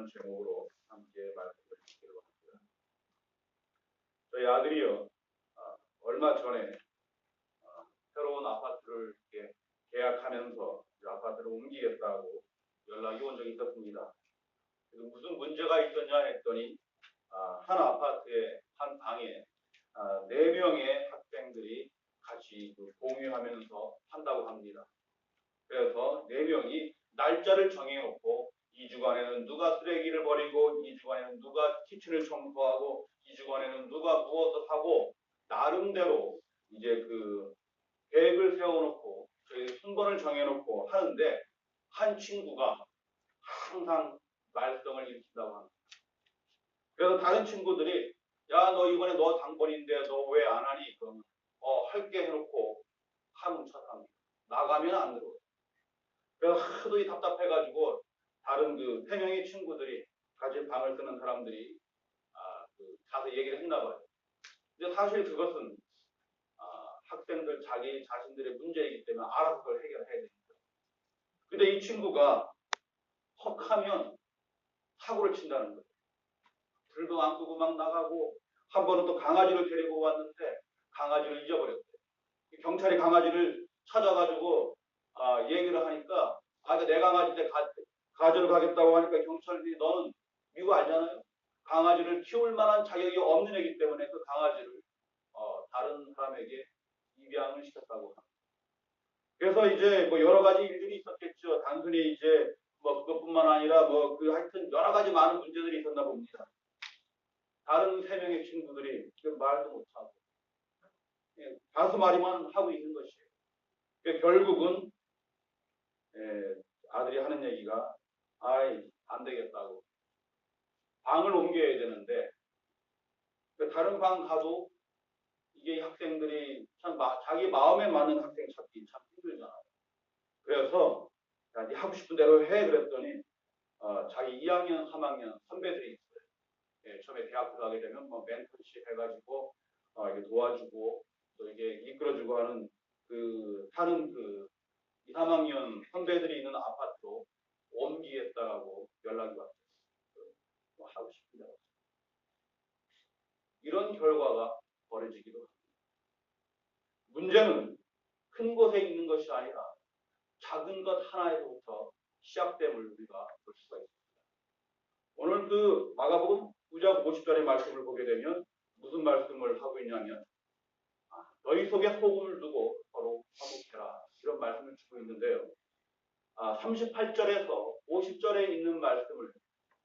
하는 제목으로 함께 말씀을 드리려고 합니다. 저희 아들이요, 얼마 전에 새로운 아파트를 이렇게 계약하면서 아파트를 옮기겠다고 연락이 온 적이 있었습니다. 그래서 무슨 문제가 있었냐 했더니 한 아파트의 한 방에 4명의 학생들이 같이 공유하면서 한다고 합니다. 그래서 4명이 날짜를 정해놓고 2주간에는 누가 쓰레기를 버리고 2주간에는 누가 키친을 청소하고 2주간에는 누가 무엇을 하고 나름대로 이제 그 계획을 세워놓고 저희 순번을 정해놓고 하는데 한 친구가 항상 말썽을 일으킨다고 합니다. 그래서 다른 친구들이 야, 너 이번에 너 당번인데 너 왜 안 하니? 그러면 할게 해놓고 하면 쳤답니다. 나가면 안 들어요. 그래서 하도 답답해가지고 다른 그 3명의 친구들이 같이 방을 쓰는 사람들이 가서 얘기를 했나 봐요. 근데 사실 그것은 학생들 자기 자신들의 문제이기 때문에 알아서 그걸 해결해야 됩니다. 근데 이 친구가 헉하면 사고를 친다는 거예요. 불도 안 끄고 막 나가고 한 번은 또 강아지를 데리고 왔는데 강아지를 잊어버렸대요. 경찰이 강아지를 찾아가지고 얘기를 하니까 내 강아지인데 가지러 가겠다고 하니까 경찰들이 너는 미국 알잖아요. 강아지를 키울 만한 자격이 없는 애기 때문에 그 강아지를 다른 사람에게 입양을 시켰다고 합니다. 그래서 이제 뭐 여러 가지 일들이 있었겠죠. 단순히 이제 뭐 그것뿐만 아니라 하여튼 여러 가지 많은 문제들이 있었나 봅니다. 다른 3명의 친구들이 말도 못하고 가슴앓이만 하고 있는 것이에요. 결국은 아들이 하는 얘기가 안 되겠다고 방을 옮겨야 되는데 다른 방 가도 이게 학생들이 참 자기 마음에 맞는 학생 찾기 참 힘들잖아요. 그래서 네 하고 싶은 대로 해 그랬더니 자기 2학년, 3학년 선배들이 있어요. 처음에 대학 들어가게 되면 멘토십 해가지고 이게 도와주고 또 이게 이끌어주고 하는 사는 2, 3학년 선배들이 있는 아파트로 옮기겠다고 연락이 왔어요. 하고 싶은 대로. 이런 결과가 벌어지기도 합니다. 문제는 큰 곳에 있는 것이 아니라 작은 것 하나에서부터 시작됨을 우리가 볼 수가 있습니다. 오늘 마가복음 9장 50절의 말씀을 보게 되면 무슨 말씀을 하고 있냐면 너희 속에 소금을 두고 서로 화목해라 이런 말씀을 주고 있는데요. 38절에서 50절에 있는 말씀을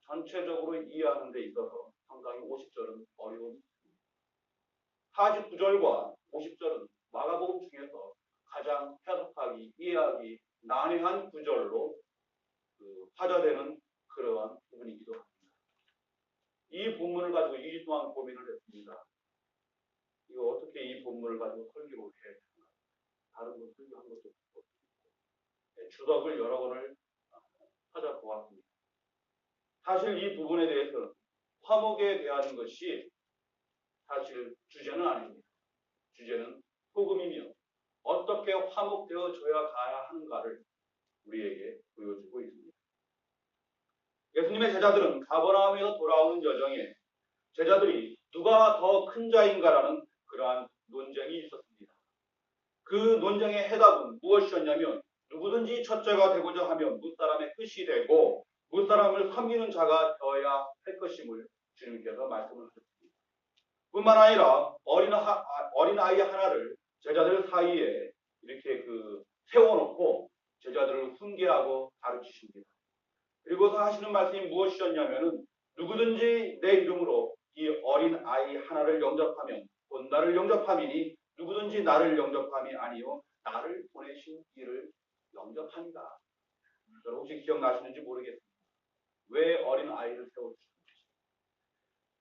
전체적으로 이해하는 데 있어서 상당히 50절은 어려움이 있습니다. 49절과 50절은 마가복음 중에서 가장 해석하기, 이해하기 난해한 구절로 화자되는 그러한 부분이기도 합니다. 이 본문을 가지고 2주 동안 고민을 했습니다. 이거 어떻게 이 본문을 가지고 설교를 해야 되나? 다른 분 설교한 것도 없고 주석을 여러 번을 찾아보았습니다. 사실 이 부분에 대해서 화목에 대한 것이 사실 주제는 아닙니다. 주제는 복음이며 어떻게 화목되어져야 가야 하는가를 우리에게 보여주고 있습니다. 예수님의 제자들은 가버나움에서 돌아오는 여정에 제자들이 누가 더 큰 자인가라는 그러한 논쟁이 있었습니다. 그 논쟁의 해답은 무엇이었냐면 누구든지 첫째가 되고자 하면 무사람의 끝이 되고 무사람을 섬기는 자가 되어야 할 것임을 주님께서 말씀을 하셨습니다. 뿐만 아니라 어린아이 하나를 제자들 사이에 이렇게 세워놓고 제자들을 훈계하고 가르치십니다. 그리고서 하시는 말씀이 무엇이었냐면은 누구든지 내 이름으로 이 어린아이 하나를 영접하면 곧 나를 영접함이니 누구든지 나를 영접함이 아니요 나를 보내신 이를 영접합니다. 여러분 혹시 기억나시는지 모르겠습니다. 왜 어린아이를 세워주셨는지.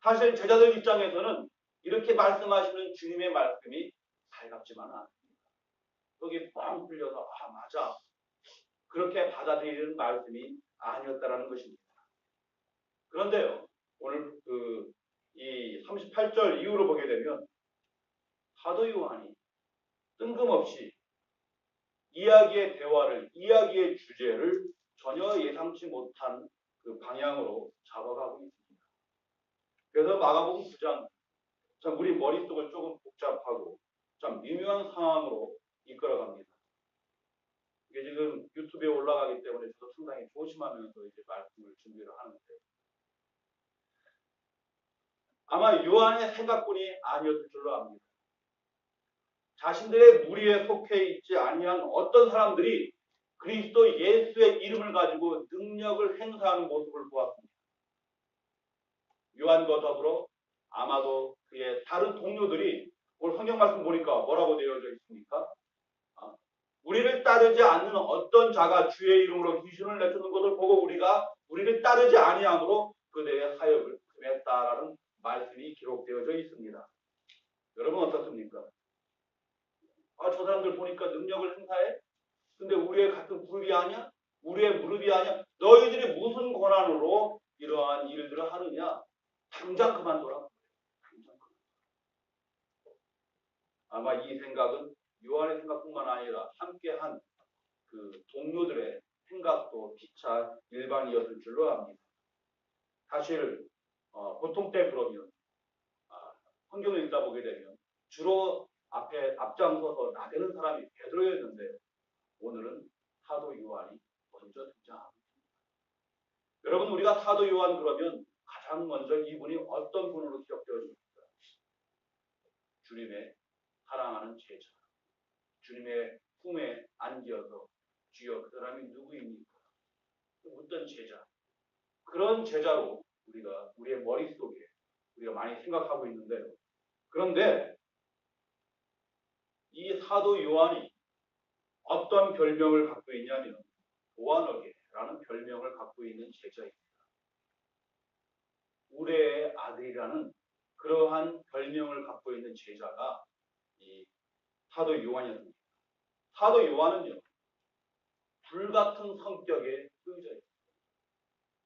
사실 제자들 입장에서는 이렇게 말씀하시는 주님의 말씀이 달갑지만은 않습니다. 여기 뻥 뚫려서 맞아. 그렇게 받아들이는 말씀이 아니었다라는 것입니다. 그런데요. 오늘 이 38절 이후로 보게 되면 사도 요한이 뜬금없이 이야기의 주제를 전혀 예상치 못한 그 방향으로 잡아가고 있습니다. 그래서 마가복음 9장 참 우리 머릿속을 조금 복잡하고 참 미묘한 상황으로 이끌어갑니다. 이게 지금 유튜브에 올라가기 때문에 저도 상당히 조심하면서 이제 말씀을 준비를 하는데 아마 요한의 생각뿐이 아니었을 줄로 압니다. 자신들의 무리에 속해 있지 아니한 어떤 사람들이 그리스도 예수의 이름을 가지고 능력을 행사하는 모습을 보았습니다. 요한과 더불어 아마도 그의 다른 동료들이 오늘 성경 말씀 보니까 뭐라고 되어져 있습니까? 우리를 따르지 않는 어떤 자가 주의 이름으로 귀신을 내쫓는 것을 보고 우리가 우리를 따르지 아니함으로 그들의 사역을 금했다라는 말씀이 기록되어져 있습니다. 여러분 어떻습니까? 저 사람들 보니까 능력을 행사해? 근데 우리의 같은 그룹이 아니야? 우리의 무릎이 아니야? 너희들이 무슨 권한으로 이러한 일들을 하느냐? 당장 그만둬라. 당장 그만둬라. 아마 이 생각은 요한의 생각뿐만 아니라 함께한 그 동료들의 생각도 피차 일반이었을 줄로 압니다. 사실 보통 때 그러면 성경을 읽다 보게 되면 주로 앞장서서 나대는 사람이 베드로였는데 오늘은 사도 요한이 먼저 등장합니다. 여러분 우리가 사도 요한 그러면 가장 먼저 이분이 어떤 분으로 기억되어집니까? 주님의 사랑하는 제자, 주님의 품에 안겨서 주여 그 사람이 누구입니까? 묻던 제자. 그런 제자로 우리가 우리의 머릿속에 우리가 많이 생각하고 있는데요. 그런데 이 사도 요한이 어떤 별명을 갖고 있냐면 보아너게라는 별명을 갖고 있는 제자입니다. 우레의 아들이라는 그러한 별명을 갖고 있는 제자가 이 사도 요한이었습니다. 사도 요한은요. 불같은 성격의 소유자입니다.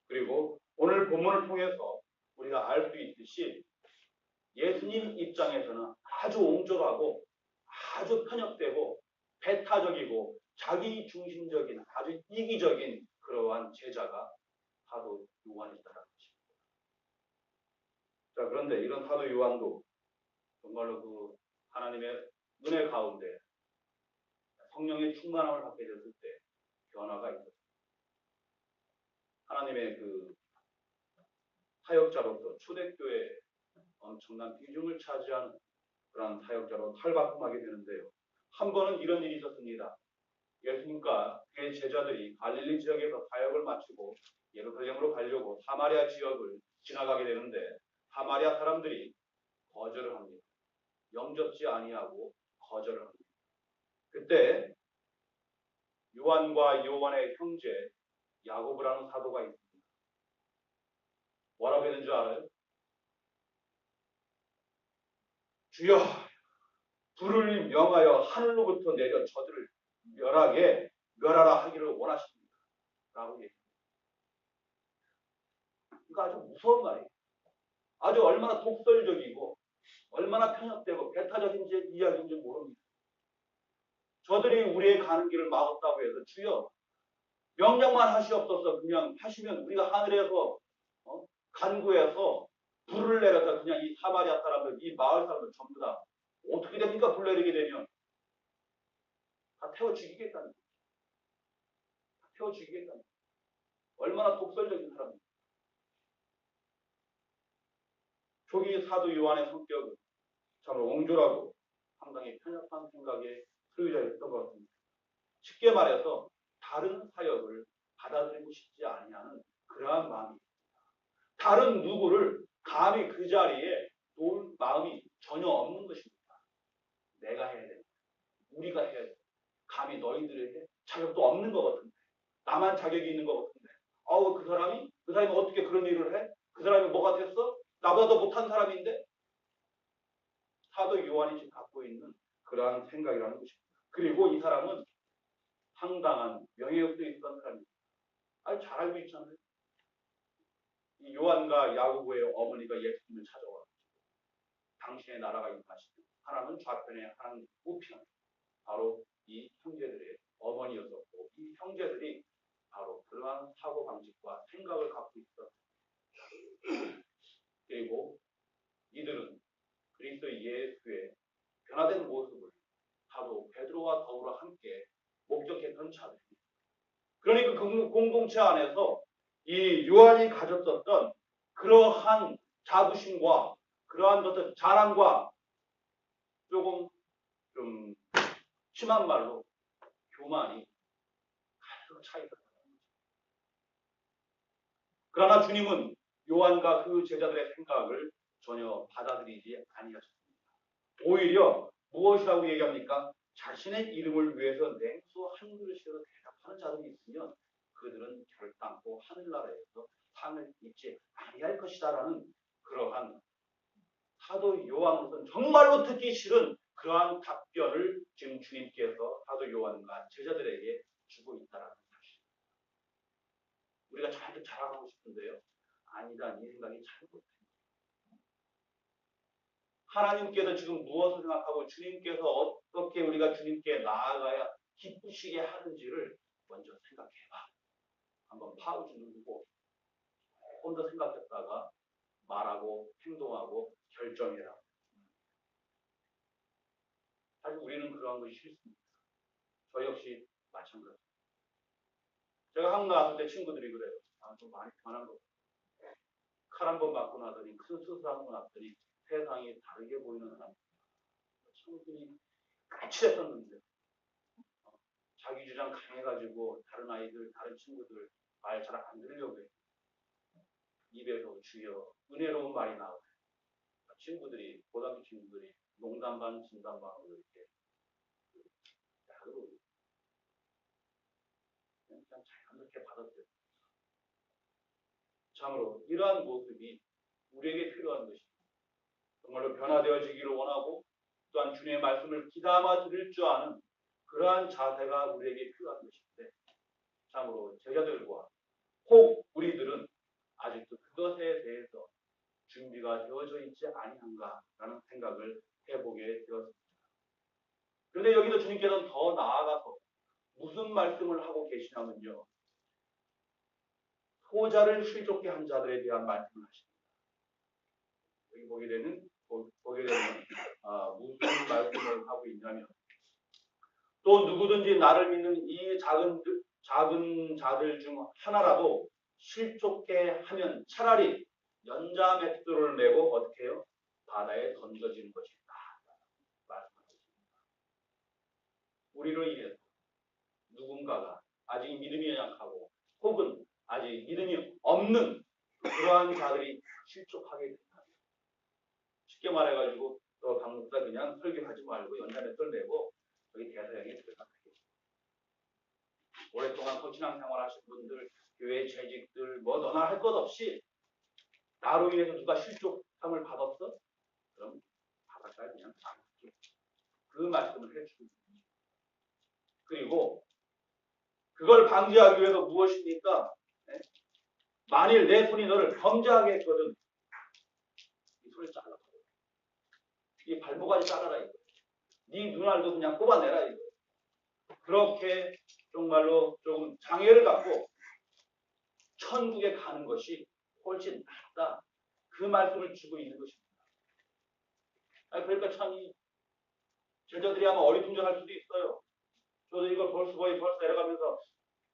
그리고 오늘 본문을 통해서 우리가 알 수 있듯이 예수님 입장에서는 아주 옹졸하고 아주 편협되고 배타적이고 자기 중심적인 아주 이기적인 그러한 제자가 사도 요한이다라는 것입니다. 자, 그런데 이런 사도 요한도 정말로 그 하나님의 은혜 가운데 성령의 충만함을 받게 됐을 때 변화가 있었습니다. 하나님의 그 사역자로서 초대교회에 엄청난 비중을 차지하는 그런 사역자로 탈바꿈하게 되는데요. 한 번은 이런 일이 있었습니다. 예수님과 그의 제자들이 갈릴리 지역에서 사역을 마치고 예루살렘으로 가려고 사마리아 지역을 지나가게 되는데 사마리아 사람들이 거절을 합니다. 영접지 아니하고 거절을 합니다. 그때 요한과 요한의 형제 야고보라는 사도가 있습니다. 뭐라고 했는 줄 알아요? 주여 불을 명하여 하늘로부터 내려 저들을 멸하라 하기를 원하십니다. 라고 얘기합니다. 이거 아주 무서운 말이에요. 아주 얼마나 독설적이고 얼마나 편협되고 배타적인 이야기인지 모릅니다. 저들이 우리의 가는 길을 막았다고 해서 주여 명령만 하시옵소서 그냥 하시면 우리가 하늘에서 간구해서 불을 내려서 그냥 이 사마리아 사람들 이 마을 사람들 전부 다 어떻게 됩니까? 불 내리게 되면 다 태워 죽이겠다는 거예요. 다 태워 죽이겠다는 거예요. 얼마나 독설적인 사람입니까? 초기 사도 요한의 성격은 참 옹졸하고 상당히 편협한 생각의 소유자였던 것 같습니다. 쉽게 말해서 다른 사역을 받아들이고 싶지 아니하는 그러한 마음이 있습니다. 다른 누구를 감히 그 자리에 놓을 마음이 전혀 없는 것입니다. 내가 해야 됩니다. 우리가 해야 됩니다. 감히 너희들에게 자격도 없는 것 같은데 나만 자격이 있는 것 같은데 그 사람이 어떻게 그런 일을 해? 그 사람이 뭐가 됐어? 나보다 더 못한 사람인데? 사도 요한이 지금 갖고 있는 그러한 생각이라는 것입니다. 그리고 이 사람은 상당한 명예욕도 있던 사람입니다. 아주 잘 알고 있잖아요. 이 요한과 야고보의 어머니가 예수님을 찾아와 당신의 나라가 임하시고 하나는 좌편에 하나는 우편에 바로 이 형제들의 어머니였었고 이 형제들이 바로 그러한 사고방식과 생각을 갖고 있었습니다. 그리고 이들은 그리스도 예수의 변화된 모습을 사도 베드로와 더불어 함께 목격했던 자들입니다. 그러니까 그 공동체 안에서 이 요한이 가졌었던 그러한 자부심과 그러한 것들 자랑과 조금 좀 심한 말로 교만이 가득 차 있었다. 그러나 주님은 요한과 그 제자들의 생각을 전혀 받아들이지 아니하셨습니다. 오히려 무엇이라고 얘기합니까? 자신의 이름을 위해서 냉수 한 그릇이라도 대답하는 자들이 있으면 그들은 결단코 하늘나라에서 상을 입지 아니할 것이다라는 그러한 사도 요한으로서는 정말로 듣기 싫은 그러한 답변을 지금 주님께서 사도 요한과 제자들에게 주고 있다라는 사실. 우리가 저한테 자랑하고 싶은데요. 아니다. 이 생각이 잘못됩니다. 하나님께서 지금 무엇을 생각하고 주님께서 어떻게 우리가 주님께 나아가야 기쁘시게 하는지를 먼저 생각해봐. 한번 파우치 누르고 조금 더 생각했다가 말하고 행동하고 결정해라. 사실 우리는 그러한 것이 싫습니다. 저 역시 마찬가지입니다. 제가 한국 나왔을 때 친구들이 그래요. 좀 많이 변한 거. 칼 한 번 맞고 나더니 큰 수술하고 나더니 세상이 다르게 보이는 사람. 친구들이 까칠했었는데 자기 주장 강해가지고 다른 아이들, 다른 친구들 말 잘 안 들으려고 해요. 입에서 주여 은혜로운 말이 나와요. 친구들이 고등학교 친구들이 농담 반 진담 반으로 이렇게 야구로 그냥 자연스럽게 받아들여요. 참으로 이러한 모습이 우리에게 필요한 것입니다. 정말로 변화되어지기를 원하고 또한 주님의 말씀을 귀담아 들을 줄 아는 그러한 자세가 우리에게 필요한 것인데 참으로 제자들과 혹 우리들은 아직도 그것에 대해서 준비가 되어져 있지 아니한가라는 생각을 해보게 되었습니다. 그런데 여기서 주님께서는 더 나아가서 무슨 말씀을 하고 계시냐면요. 소자를 실족게 한 자들에 대한 말씀을 하십니다. 여기 보게 되면 무슨 말씀을 하고 있냐면 또 누구든지 나를 믿는 이 작은 자들 중 하나라도 실족게 하면 차라리 연자 맷돌을 메고 어떻게 해요? 바다에 던져지는 것이다. 말씀하셨습니다. 우리로 인해서 누군가가 아직 믿음이 연약하고 혹은 아직 믿음이 없는 그러한 자들이 실족하게 된다. 쉽게 말해가지고 너 방법보다 그냥 설교하지 말고 연자 맷돌 메고 여기 대서양에 들어가게. 오랫동안 신앙 생활하신 분들, 교회 재직들, 뭐 너나 할 것 없이 나로 인해서 누가 실족함을 받았어? 그럼 바닷가에 그냥 가볼게. 그 말씀을 해주고 그리고 그걸 방지하기 위해서 무엇입니까? 네? 만일 내 손이 너를 범죄하게 했거든 이 손을 잘라버려. 이 발목까지 잘라라 이거. 네 눈알도 그냥 뽑아내라 이거. 그렇게 정말로 조금 장애를 갖고 천국에 가는 것이 훨씬 낫다. 그 말씀을 주고 있는 것입니다. 그러니까 참 이 제자들이 아마 어리둥절할 수도 있어요. 저도 이걸 벌써 내려가면서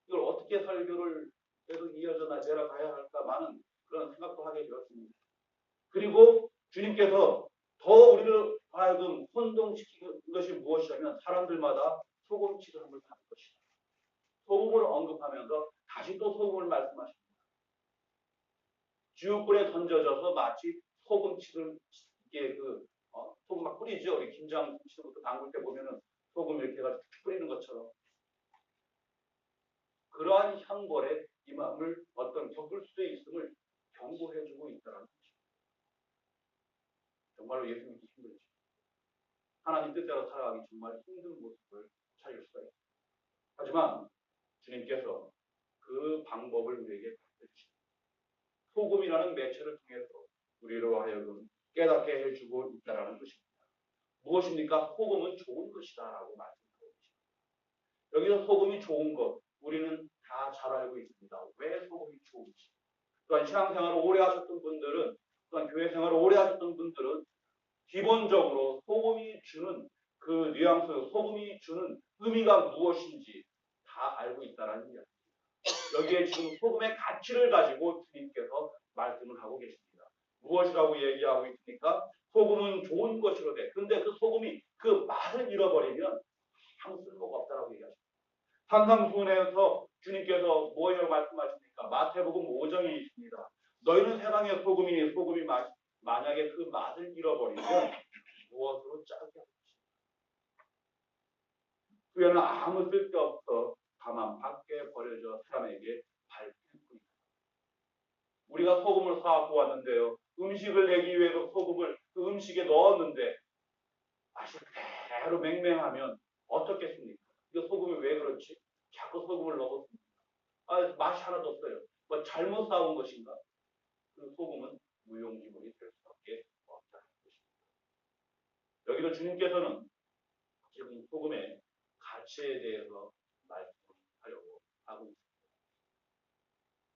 이걸 어떻게 설교를 계속 이어져 내려가야 할까 많은 그런 생각도 하게 되었습니다. 그리고 주님께서 더 우리를 하여금 혼동시키는 것이 무엇이냐면 사람들마다 소금치료함을 받을 것이다. 소금을 언급하면서 다시 또 소금을 말씀하십니다. 지옥불에 던져져서 마치 소금치를 이게 소금 막 뿌리죠. 우리 김장 치부터 담글 때 보면은 소금 이렇게 해가지고 뿌리는 것처럼 그러한 형벌에 임함을 겪을 수도 있음을 경고해주고 있다는 것입니다. 정말로 예수 믿기 힘들죠. 하나님 뜻대로 살아가기 정말 힘든 모습을 찾을 수가 있습니다. 하지만 주님께서 그 방법을 우리에게 가르쳐주십니다. 소금이라는 매체를 통해서 우리로 하여금 깨닫게 해주고 있다는 것입니다. 무엇입니까? 소금은 좋은 것이다 라고 말씀하고 있습니다. 여기서 소금이 좋은 것, 우리는 다 잘 알고 있습니다. 왜 소금이 좋은지. 또한 신앙생활을 오래 하셨던 분들은, 또한 교회 생활을 오래 하셨던 분들은 기본적으로 소금이 주는 그 뉘앙스, 소금이 주는 의미가 무엇인지 다 알고 있다라는 이야기입니다. 여기에 지금 소금의 가치를 가지고 주님께서 말씀을 하고 계십니다. 무엇이라고 얘기하고 있습니까? 소금은 좋은 것으로 돼. 근데 그 소금이 그 맛을 잃어버리면 아무 쓸모가 없다라고 얘기하십니다. 산상수훈에서 주님께서 무엇이라고 말씀하십니까? 마태복음 5장에 있습니다. 너희는 세상의 소금이 만약에 그 맛을 잃어버리면 무엇으로 짜게 하겠지? 후에는 아무 쓸데없어 다만 밖에 버려져 사람에게 밟힐 뿐이다. 우리가 소금을 사갖고 왔는데요. 음식을 내기 위해서 소금을 그 음식에 넣었는데 맛이 그대로 맹맹하면 어떻겠습니까? 이거 소금이 왜 그렇지? 자꾸 소금을 넣었습니다. 맛이 하나도 없어요. 뭐 잘못 사온 것인가? 그 소금은 무용지물이 될 수밖에 없다는 것입니다. 여기도 주님께서는 지금 소금의 가치에 대해서 말씀하려고 하고 있습니다.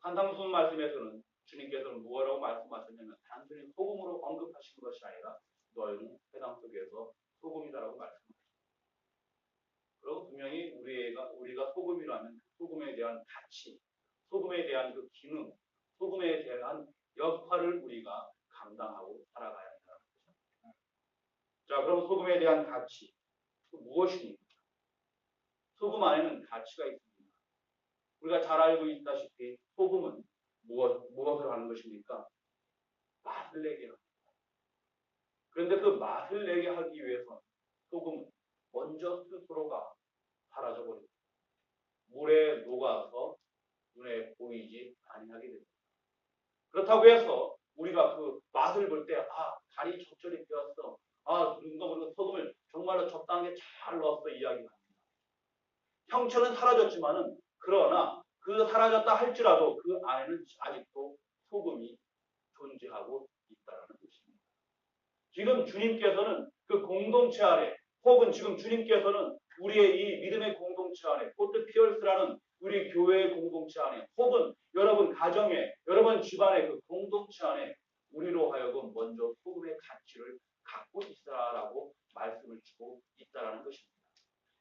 산상수훈 말씀에서는 주님께서는 무엇이라고 말씀하셨냐면 단순히 소금으로 언급하시는 것이 아니라 너희는 세상 속에서 소금이다라고 말씀하셨습니다. 그리고 분명히 우리가 소금이라면 소금에 대한 가치, 소금에 대한 그 기능, 소금에 대한 역할을 우리가 감당하고 살아가야 한다는 것입니다. 자, 그럼 소금에 대한 가치 무엇입니까? 소금 안에는 가치가 있습니다. 우리가 잘 알고 있다시피 소금은 무엇을 하는 것입니까? 맛을 내게 합니다. 그런데 그 맛을 내게 하기 위해서 소금은 먼저 스스로가 사라져버립니다. 물에 녹아서 눈에 보이지 아니하게 됩니다. 그렇다고 해서 우리가 그 맛을 볼 때 간이 적절히 되었어. 누가 그리고 소금을 정말로 적당하게 잘 넣었어 이야기합니다. 형체는 사라졌지만은 그러나 그 사라졌다 할지라도 그 안에는 아직도 소금이 존재하고 있다는 것입니다. 지금 주님께서는 그 공동체 안에 혹은 지금 주님께서는 우리의 이 믿음의 공동체 안에 포트 피어스라는 우리 교회의 공동체 안에 혹은 여러분 가정에 여러분 집안의 그 공동체 안에 우리로 하여금 먼저 소금의 가치를 갖고 있으라라고 말씀을 주고 있다는 것입니다.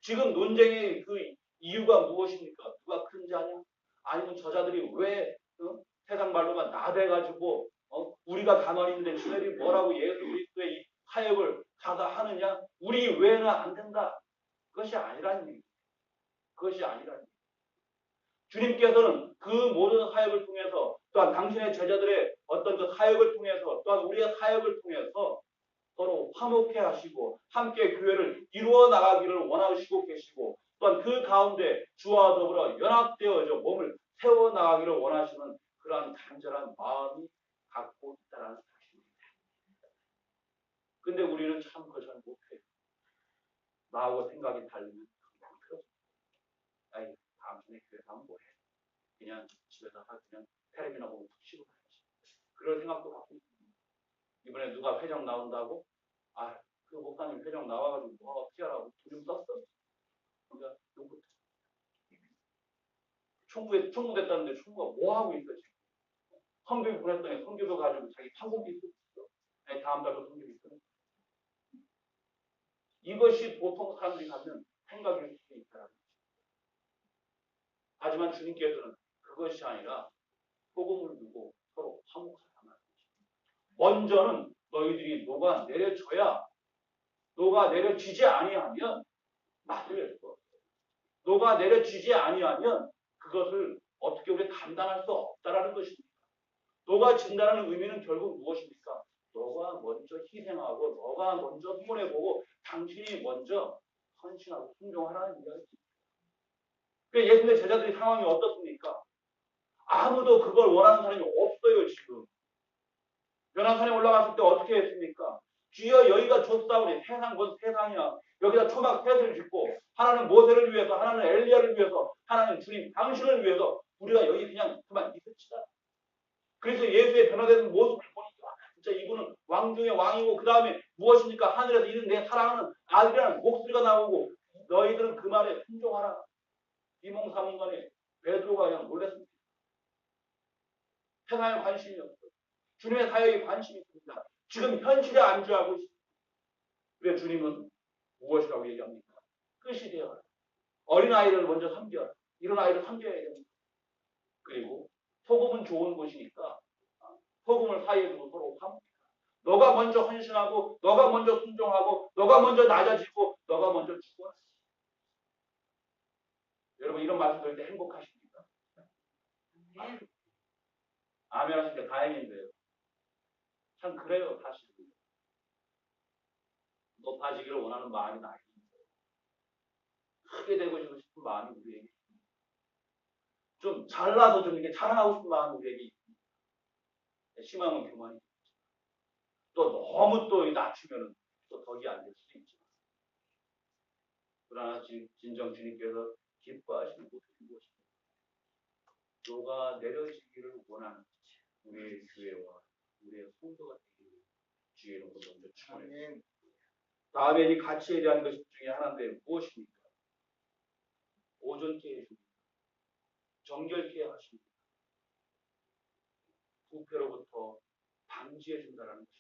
지금 논쟁의 그 이유가 무엇입니까? 누가 큰 자냐? 아니면 저자들이 왜 세상 말로만 나대가지고 우리가 가만히 있는데 지네들이 뭐라고 예수 그리스도의 이 사역을 하느냐? 우리 외에는 안 된다. 그것이 아니라는 얘기입니다. 그것이 아니라는 얘기입니다. 주님께서는 그 모든 사역을 통해서 또한 당신의 제자들의 어떤 그 사역을 통해서 또한 우리의 사역을 통해서 서로 화목해 하시고 함께 교회를 이루어 나가기를 원하시고 계시고 또한 그 가운데 주와 더불어 연합되어져 몸을 세워 나가기를 원하시는 그러한 간절한 마음이 갖고 있다는 사실입니다. 근데 우리는 참 그걸 잘 못해요. 나하고 생각이 다르면 그냥 그렇습니다. 다음 주에 교회 가면 뭐해? 그냥 집에서 그냥 테레비나 보고 푹 쉬고 가야지. 그럴 생각도 갖고 있습니다. 이번에 누가 회장 나온다고? 그 목사님 회장 나와가지고 뭐 어떻게 하라고 돈 썼어? 그러니까 요거 청구됐다는데 청구가 뭐 하고 있어 지금? 성교육 보냈더니 성교도 가지고 자기 판공비 있어. 다음 달도 성교육 있어. 이것이 보통 사람들이 갖는 생각일 수 있다는 것입니다. 하지만 주님께서는 그것이 아니라 소금을 두고 서로 화목하라는 것입니다. 먼저는 너희들이 녹아내려지지 아니하면 맛을 낼 수 없어요. 녹아내려지지 아니하면 그것을 어떻게 우리 감당할 수 없다라는 것입니다. 녹아진다는 의미는 결국 무엇입니까? 너가 먼저 희생하고 너가 먼저 손해보고 당신이 먼저 헌신하고 순종하라는 이야기입니다. 예수님의 제자들의 상황이 어떻습니까? 아무도 그걸 원하는 사람이 없어요. 지금 연합산에 올라갔을 때 어떻게 했습니까? 주여 여기가 좁사오니 세상 곧 세상이야. 여기다 초막 셋을 짓고 하나는 모세를 위해서 하나는 엘리야를 위해서 하나는 주님 당신을 위해서 우리가 여기 그냥 그만 있읍시다. 그래서 예수의 변화되는 모습을 보니까 진짜 이분은 왕 중의 왕이고 그 다음에 무엇입니까? 하늘에서 이는 내 사랑하는 아들이라는 목소리가 나오고 너희들은 그 말에 순종하라. 비몽사몽간에 베드로가 그냥 놀랐습니다. 세상에 관심이 없어요. 주님의 사역에 관심이 있습니다. 지금 현실에 안주하고 있습니다. 왜 주님은 무엇이라고 얘기합니까? 끝이 되어라. 어린아이를 먼저 섬겨라. 이런 아이를 섬겨야 됩니다. 그리고 복음은 좋은 것이니까 복음을 사이에 두고 서로 화목해라. 너가 먼저 헌신하고 너가 먼저 순종하고 너가 먼저 낮아지고 너가 먼저 죽어라. 여러분 이런 말씀 들을 때 행복하십니까? 아멘 하시니까 다행인데요. 참 그래요 사실. 높아지기를 원하는 마음이 나에게 있어요. 크게 되고 싶은 마음이 우리에게 있습니다. 좀 잘나서 좀 이렇게 자랑하고 싶은 마음이 우리에게 있습니다. 심하면 교만이 있죠. 또 너무 또 낮추면 또 덕이 안 될 수도 있지만 그러나 진정 주님께서 기뻐하시는 곳은 무엇입니까? 너가 내려지기를 원하는 우리의 교회와 우리의 성도가 되기를 주의 이름으로 먼저 축원합니다. 다음에 이 가치에 대한 것 중에 하나인데 무엇입니까? 오존케 해줍니다. 정결케 하십니다. 부패로부터 방지해 준다는 것입니다.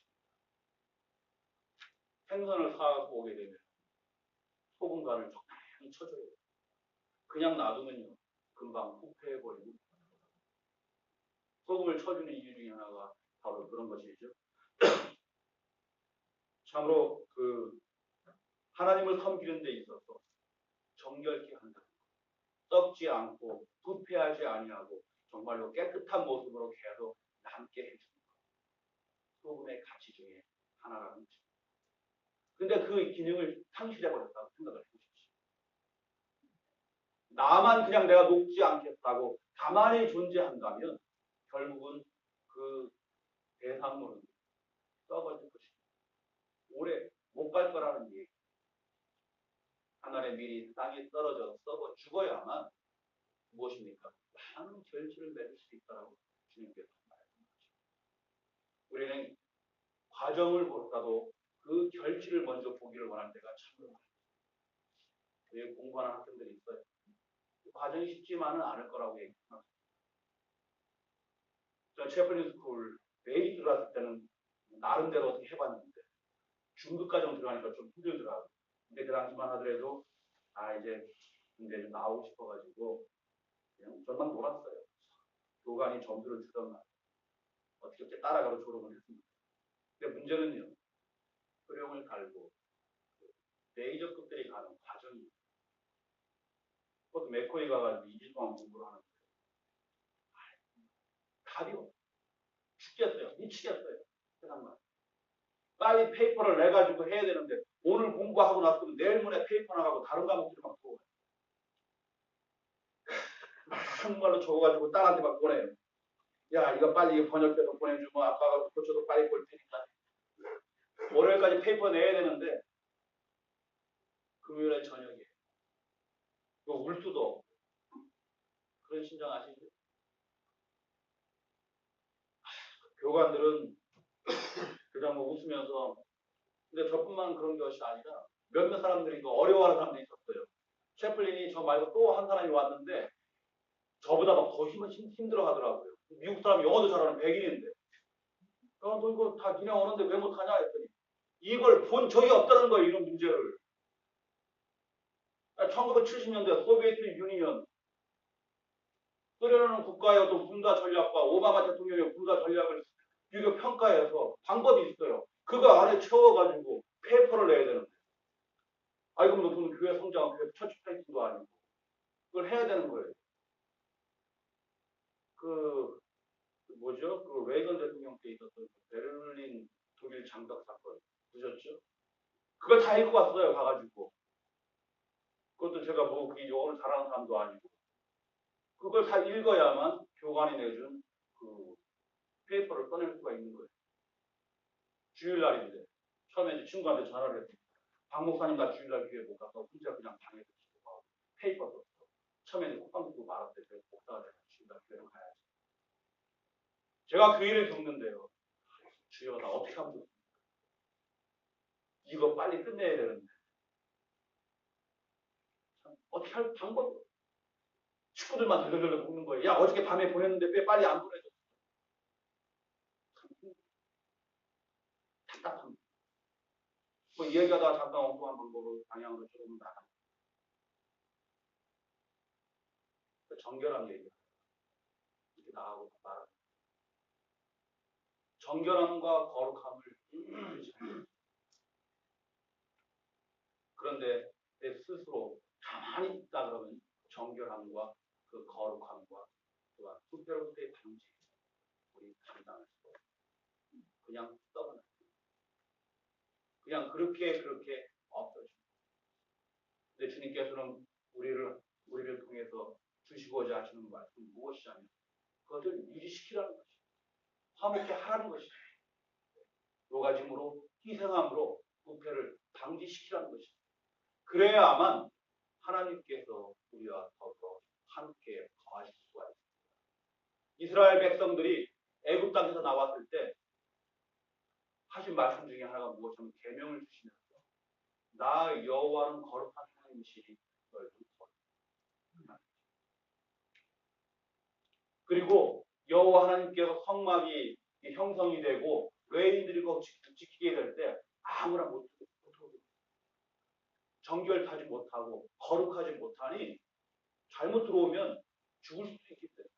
생선을 사갖고 오게 되면 소금간을 적당히 쳐줘야 돼요. 그냥 놔두면요 금방 부패해버리고 소금을 쳐주는 이유 중에 하나가 바로 그런 것이죠. 참으로 하나님을 섬기는 데 있어서 정결케 한다. 썩지 않고 부패하지 아니하고 정말로 깨끗한 모습으로 계속 남게 해주는 것. 소금의 가치 중에 하나라는 것입니다. 근데 그 기능을 상실해버렸다고 생각을 해보십시오. 나만 그냥 내가 녹지 않겠다고 가만히 존재한다면 결국은 그 대상물은 썩어질 것입니다. 오래 못 갈 거라는 얘기. 하늘에 미리 땅에 떨어져 썩어 죽어야만 무엇입니까? 많은 결실을 맺을 수 있다고 주님께서 말씀하십니다. 우리는 과정을 보다도 그 결실을 먼저 보기를 원할 때가 참 많아요. 우리 공부하는 학생들이 있어요. 과정이 쉽지만은 않을 거라고 얘기합니다. 저 채플린 스쿨 베이직 들어왔을 때는 나름대로 어떻게 해봤는데 중급과정 들어가니까 좀 힘들더라고요. 근데 그 당시만 하더라도 이제 좀 나오고 싶어가지고 그냥 전만 놀았어요. 교관이 점수를 주던 날 어떻게 따라가서 졸업을 했습니다. 근데 문제는요. 소령을 달고 메이저급들이 가는 과정이 그것도 맥코이 가가지고 2주 동안 공부를 하는데 답이 없어요. 죽겠어요. 미치겠어요. 세상만. 빨리 페이퍼를 내가지고 해야 되는데 오늘 공부하고 났으면 내일 모레 페이퍼 나가고 다른 과목들이 막 들어와요. 한국말로 적어가지고 딸한테 막 보내요. 야 이거 빨리 번역해서 보내주면 아빠가 고쳐도 빨리 볼 테니까. 월요일까지 페이퍼 내야 되는데 금요일에 저녁에 울 수도 없고 그런 심정 아시죠? 교관들은 그냥 뭐 웃으면서 근데 저뿐만 그런 것이 아니라 몇몇 사람들이 어려워하는 사람들이 있었어요. 채플린이 저 말고 또 한 사람이 왔는데 저보다 막 더 힘들어 하더라고요. 미국 사람이 영어도 잘하는 백인인데 너 이거 다 니네 오는데 왜 못하냐 했더니 이걸 본 적이 없다는 거예요. 이런 문제를. 1970년대 소비에트 유니언 소련은 국가의 어떤 군사 전략과 오바마 대통령의 군사 전략을 유교 평가해서 방법이 있어요. 그거 안에 채워가지고 페이퍼를 내야 되는데 그럼 무슨 교회 성장, 교회 처치 플레이팅도 아니고 그걸 해야 되는 거예요. 그 레이건 대통령 때 있었던 베를린 독일 장벽 사건 보셨죠? 그걸 다 읽고 왔어요. 가가지고 그것도 제가 뭐 그게 영어를 잘하는 사람도 아니고 그걸 다 읽어야만 교관이 내준 그 페이퍼를 꺼낼 수가 있는 거예요. 주일날인데 처음에 이제 친구한테 전화를 했더니 박 목사님 나 주일날 교회 못 가서 혼자 그냥 방에서 지고 페이퍼 썼어. 처음에는 콧방 듣고 말았을 때 목사가 내가 주일날 교회를 가야지. 제가 그 일을 겪는데요. 주여 나 어떻게 하면 좋습니까? 이거 빨리 끝내야 되는데 참 어떻게 할 방법이 없어요. 식구들만 덜덜덜 먹는 거예요. 야, 어저께 밤에 보냈는데 왜 빨리 안 보내줘? 답답합니다. 뭐 얘기하다가 잠깐 엉뚱한 방법으로 방향으로 조금 나가. 정결한 얘기. 이렇게 나가고 말하는. 정결함과 거룩함을 그런데 내 스스로 가만히 있다 그러면 정결함과 그 거룩함과 또한 수태로부터의 방지 우리 감당할 수 없어요. 그냥 떠나. 그냥 그렇게 없어집니다. 근데 주님께서는 우리를 통해서 주시고자 하시는 말씀은 무엇이냐면 그것을 유지시키라는 것이죠. 화목케 하라는 것이죠. 요가짐으로 희생함으로 부패를 방지시키라는 것이죠. 그래야만 하나님께서 우리와 더불어 함께 거하실 수가 있습니다. 이스라엘 백성들이 애굽 땅에서 나왔을 때 하신 말씀 중에 하나가 무엇이냐면 계명을 주시면서 나 여호와는 거룩한 하나님이시니 너희도 거룩하라. 그리고 여호와 하나님께서 성막이 형성이 되고 레위인들이 거기 지키게 될 때 아무나 못하고 정결하지 못하고 거룩하지 못하니 잘못 들어오면 죽을 수도 있기 때문에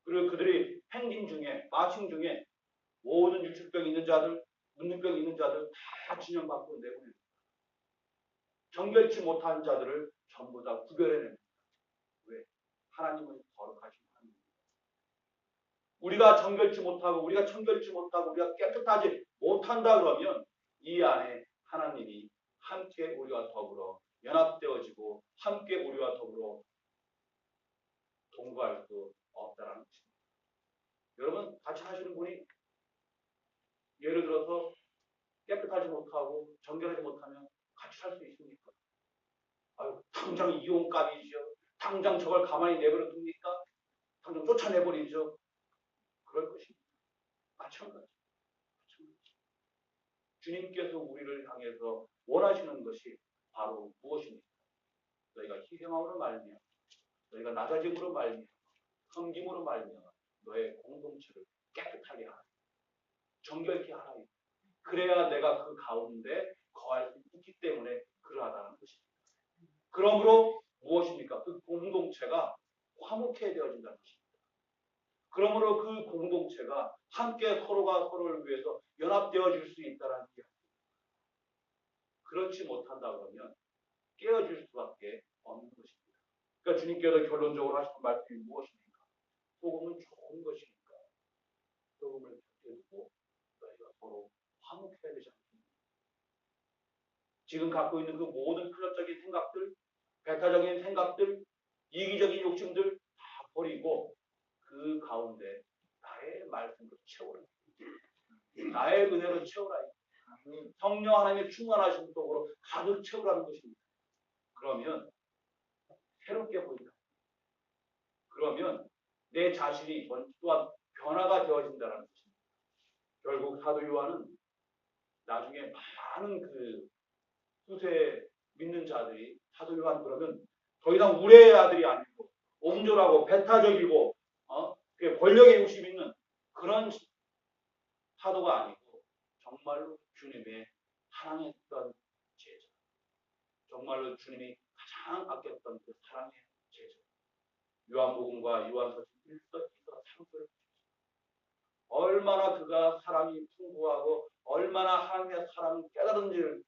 그리고 그들이 행진 중에 마침 중에 모든 유축병 있는 자들 문둥병 있는 자들 다 진영 밖으로 내보냅니다. 정결치 못한 자들을 전부 다 구별해냅니다. 왜? 하나님은 거룩하신 하나님입니다. 우리가 정결치 못하고 우리가 청결치 못하고 우리가 깨끗하지 못한다 그러면 이 안에 하나님이 함께 우리와 더불어 연합되어지고 함께 우리와 더불어 동거할 수 없다라는 것입니다. 여러분 같이 사시는 분이 예를 들어서 깨끗하지 못하고 정결하지 못하면 같이 살 수 있습니까? 아유, 당장 이혼감이죠. 당장 저걸 가만히 내버려 둡니까? 당장 쫓아내버리죠. 그럴 것입니다. 마찬가지. 주님께서 우리를 향해서 원하시는 것이 바로 무엇입니까? 너희가 희생함으로 말미암아 너희가 낮아짐으로 말미암아 섬김으로 말미암아 너의 공동체를 깨끗하게 하라. 정결케 하라. 그래야 내가 그 가운데 거할 수 있기 때문에 그러하다는 것입니다. 그러므로 무엇입니까? 그 공동체가 화목해 되어진다는 것입니다. 그러므로 그 공동체가 함께 서로가 서로를 위해서 연합되어질 수 있다는 이야기입니다. 그렇지 못한다 그러면 깨어질 수밖에 없는 것입니다. 그러니까 주님께서 결론적으로 하시는 말씀이 무엇입니까? 소금은 좋은 것이니까 소금을 곁두고 너희가 서로 화목해야 되지 않습니까? 지금 갖고 있는 그 모든 클럽적인 생각들, 배타적인 생각들, 이기적인 욕심들 다 버리고 그 가운데 나의 말씀으로 채우라. 나의 은혜로 채우라. 성령 하나님의 충만하신 속으로 가득 채우라는 것입니다. 그러면 새롭게 보인다. 그러면 내 자신이 또한 변화가 되어진다는 것입니다. 결국 사도 요한은 나중에 많은 그 후세 믿는 자들이 사도 요한 그러면 더 이상 우레의 아들이 아니고 옹졸하고 배타적이고 권력에 욕심 있는 그런 사도가 아니고 정말로 주님의 사랑했던 제자, 정말로 주님이 가장 아꼈던 그 사랑의 제자. 요한복음과 요한서신 1서, 2서, 3서를 얼마나 그가 사랑이 풍부하고 얼마나 하나님의 사랑을 깨달은지를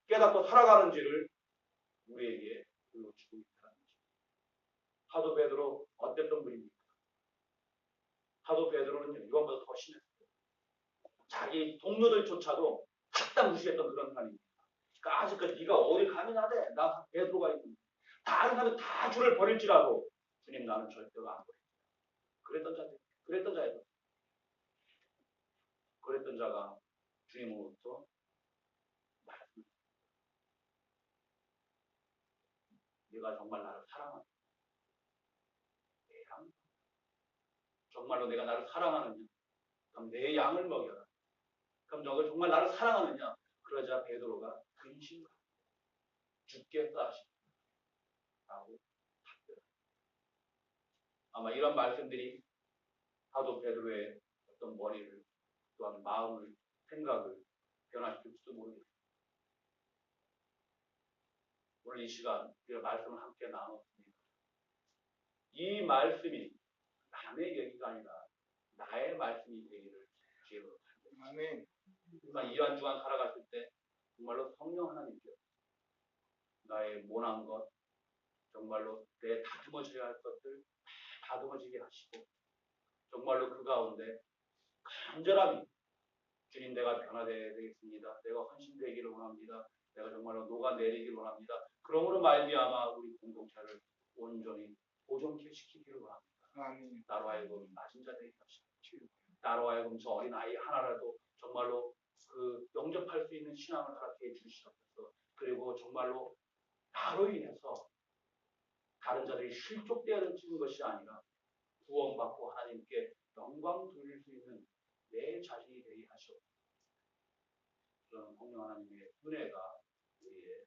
깨닫고 살아가는지를 우리에게 보여주고 있다는 것입니다. 사도 베드로 어땠던 분입니까? 사도 베드로는 요한보다 더 심했어요. 자기 동료들조차도 갖다 무시했던 그런 사람입니다. 그러니까 아직까지 네가 어디 가능하대? 나 베드로가 있는데 다른 사람이 다 주를 버릴지라도 주님 나는 절대로 안 버립니다. 그랬던 자가 주님으로부터 말씀을 네가 정말 나를 사랑하느냐? 내 양? 정말로 내가 나를 사랑하느냐? 그럼 내 양을 먹여라. 그럼 너가 정말 나를 사랑하느냐? 그러자 베드로가 근심을 죽겠다 하시라고 아마 이런 말씀들이 사도 베드로의 어떤 머리를 또한 마음을 생각을 변화시킬지도 모르겠습니다. 오늘 이 시간 우리가 말씀을 함께 나눴습니다. 이 말씀이 남의 얘기가 아니라 나의 말씀이 되기를 주님으로 바랍니다. 아멘. 정말 이러한 주간 살아갔을 때 정말로 성령 하나님께 나의 모난 것, 정말로 내 다듬어져야 할 것들 다듬어지게 하시고 정말로 그 가운데 간절함이 주님 내가 변화되어야 되겠습니다. 내가 헌신되기를 원합니다. 내가 정말로 녹아내리기를 원합니다. 그러므로 말미암아 우리 공동체를 온전히 보존케 시키기를 원합니다. 아멘. 나로 하여금 낮은 자 되게 하시고 나로 하여금 저 어린 아이 하나라도 정말로 그 영접할 수 있는 신앙을 허락해 주시옵소서. 그리고 정말로 나로 인해서 다른 자들이 실족되어지는 것이 아니라 구원받고 하나님께 영광 돌릴 수 있는 내 자신이 되게 하시옵소서. 그런 성령 하나님의 은혜가 우리의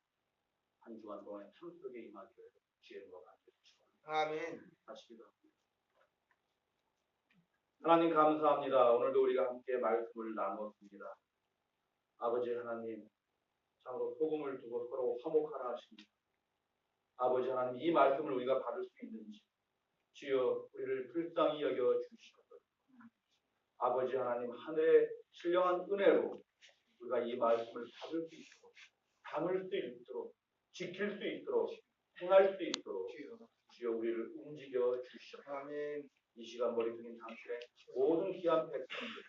한 주간 동안의 삶 속에 임하기를 주님으로 간절히 아멘. 다시 기도합니다. 하나님 감사합니다. 오늘도 우리가 함께 말씀을 나누었습니다. 아버지 하나님, 참으로 복음을 두고 서로 화목하라 하십니다. 아버지 하나님, 이 말씀을 우리가 받을 수 있는지 주여 우리를 불쌍히 여겨 주시옵소서. 아버지 하나님, 하늘의 신령한 은혜로 우리가 이 말씀을 받을 수 있도록, 담을 수 있도록, 지킬 수 있도록, 행할 수 있도록 주여 우리를 움직여 주시옵소서. 아멘. 이 시간 머리 숙인 당신의 모든 귀한 백성들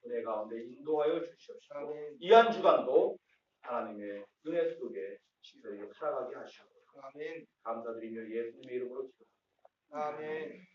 은혜 가운데 인도하여 주시옵시고 아멘. 이 한 주간도 하나님의 은혜 속에 저희가 살아가게 하시옵소서. 아멘. 감사드리며 예수님의 이름으로 기도합니다. 아멘.